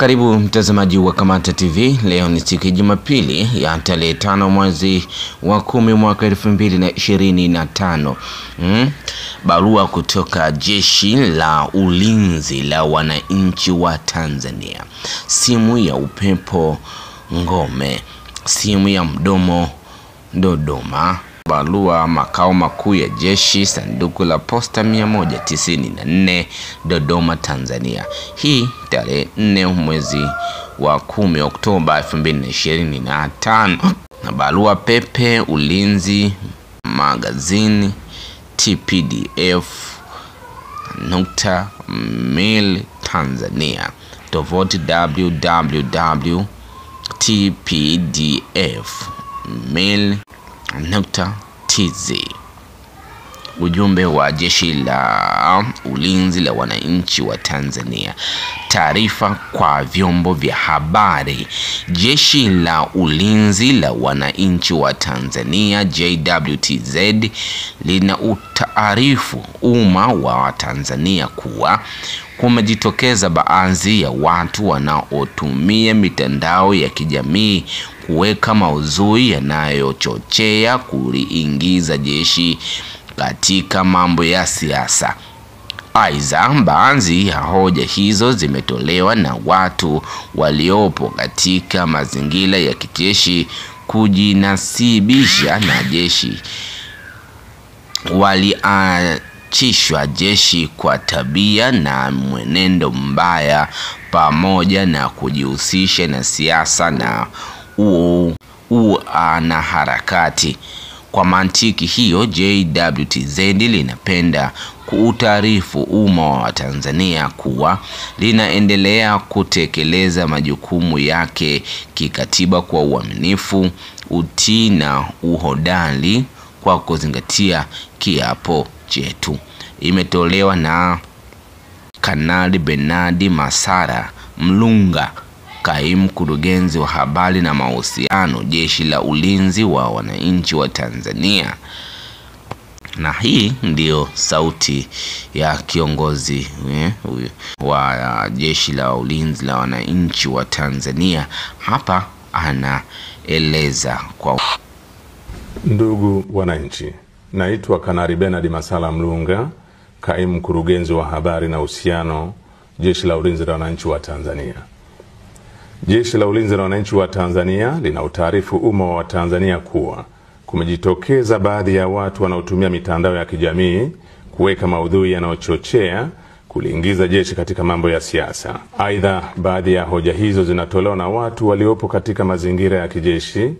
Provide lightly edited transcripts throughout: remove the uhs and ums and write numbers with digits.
Karibu mtazamaji wa Kamata TV. Leo ni siku ya Jumapili ya tarehe 5 mwezi wa 10 mwaka 2025. Barua kutoka Jeshi la Ulinzi la Wananchi wa Tanzania. Simu ya upepo Ngome. Simu ya mdomo Dodoma. Barua makao makuu ya jeshi, sanduku la posta 194 Dodoma, Tanzania. Hii tarehe 4 mwezi wa 10 Oktoba 2025. Na barua pepe ulinzi magazini tpdf.mil Tanzania. Tovuti www.tpdf.mil.tz. Ujumbe wa Jeshi la Ulinzi la Wananchi wa Tanzania. Taarifa kwa vyombo vya habari. Jeshi la Ulinzi la Wananchi wa Tanzania JWTZ lina utaarifu umma wa Tanzania kuwa kumejitokeza baadhi ya watu wanaotumia mitandao ya kijamii kuweka maudhui yanayochochea kuliingiza jeshi katika mambo ya siasa. Aidha, baadhi ya hoja hizo zimetolewa na watu waliopo katika mazingira ya kijeshi kujinasibisha na jeshi. Waliachishwa jeshi kwa tabia na mwenendo mbaya pamoja na kujihusisha na siasa na na harakati. Kwa mantiki hiyo, JWTZ linapenda kuutaarifu umma wa Tanzania kuwa linaendelea kutekeleza majukumu yake kikatiba kwa uaminifu, utii na uhodari kwa kuzingatia kiapo chetu. Imetolewa na Kanali Bernard Masara Mlunga, Kaimu Mkurugenzi wa Habari na Mahusiano, Jeshi la Ulinzi wa Wananchi wa Tanzania. Na hii ndio sauti ya kiongozi wa Jeshi la Ulinzi la Wananchi wa Tanzania. Hapa anaeleza kwa ndugu wananchi. Naitwa Kanali Bernard Masara Mlunga, Kaimu Mkurugenzi wa Habari na Mahusiano, Jeshi la Ulinzi la Wananchi wa Tanzania. Jeshi la Ulinzi la Wananchi wa Tanzania lina utaarifu umma wa Tanzania kuwa kumejitokeza baadhi ya watu wanaotumia mitandao ya kijamii kuweka maudhui yanayochochea kuliingiza jeshi katika mambo ya siasa. Aidha, baadhi ya hoja hizo zinatolewa na watu waliopo katika mazingira ya kijeshi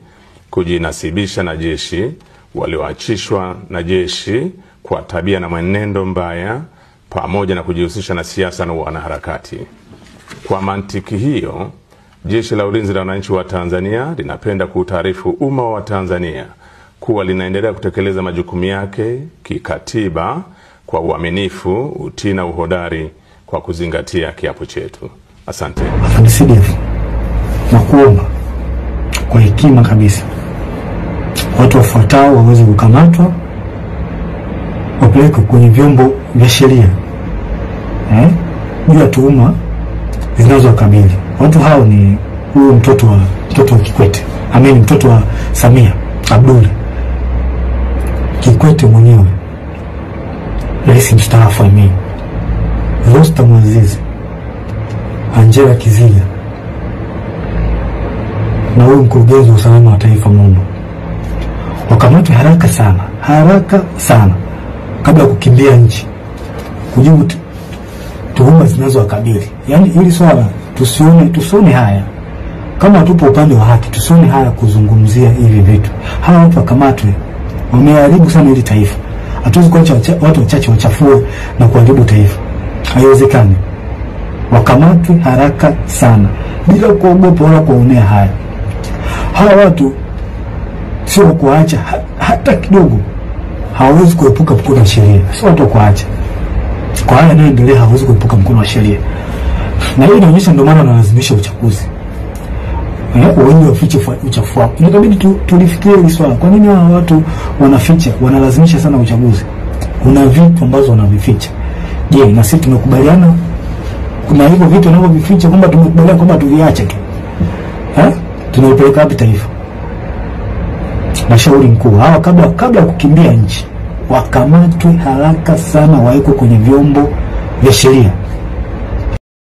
kujinasibisha na jeshi, walioachishwa na jeshi kwa tabia na mwenendo mbaya pamoja na kujihusisha na siasa na wanaharakati. Kwa mantiki hiyo, Jeshi la Ulinzi la Wananchi wa Tanzania linapenda kuutaarifu umma wa Tanzania kuwa linaendelea kutekeleza majukumu yake kikatiba kwa uaminifu, utii na uhodari kwa kuzingatia kiapo chetu. Asante. Afande CDF, nakuomba kwa hekima kabisa watu wafuatao waweze kukamatwa, wapelekwe kwenye vyombo vya sheria juu ya tuhuma zinazowakabili. Watu hao ni huyo mtoto wa Kikwete, mtoto wa Samia Abdul Kikwete mwenyewe, rais mstaafu Rostam Aziz, Angela Kiziga, na huyo mkurugenzi wa usalama wa taifa Mungu. Wakamatwe haraka sana kabla kukimbia nchi kujibu tuhuma zinazowakabili. Yaani hili swala tusione haya. Kama tupo upande wa haki, tusione haya kuzungumzia hivi vitu. Hawa watu wakamatwe, wameharibu sana hili taifa. Hatuwezi kuacha watu wachache wachafue na kuharibu taifa. Haiwezekani. Wakamatwe haraka sana bila kuogopa wala kuonea haya. Hawa watu sio kuacha hata kidogo. Hawezi kuepuka mkono wa sheria. Sio watu kuacha. Kwa haya yanayoendelea hawezi kuepuka mkono wa sheria. Na hii inaonyesha ndio maana wanalazimisha uchaguzi. Wengi wafiche uchafu wao. Inabidi tulifikirie hili swala. Kwa nini hawa watu wanaficha, wanalazimisha sana uchaguzi? Kuna vitu ambazo wanavificha. Je, na sisi tumekubaliana kuna hivyo vitu wanavyovificha kwamba tumekubaliana kwamba tuviache tu. Tunaupeleka wapi taifa? Nashauri mkuu hawa kabla kukimbia nchi wakamatwe haraka sana, waekwe kwenye vyombo vya sheria.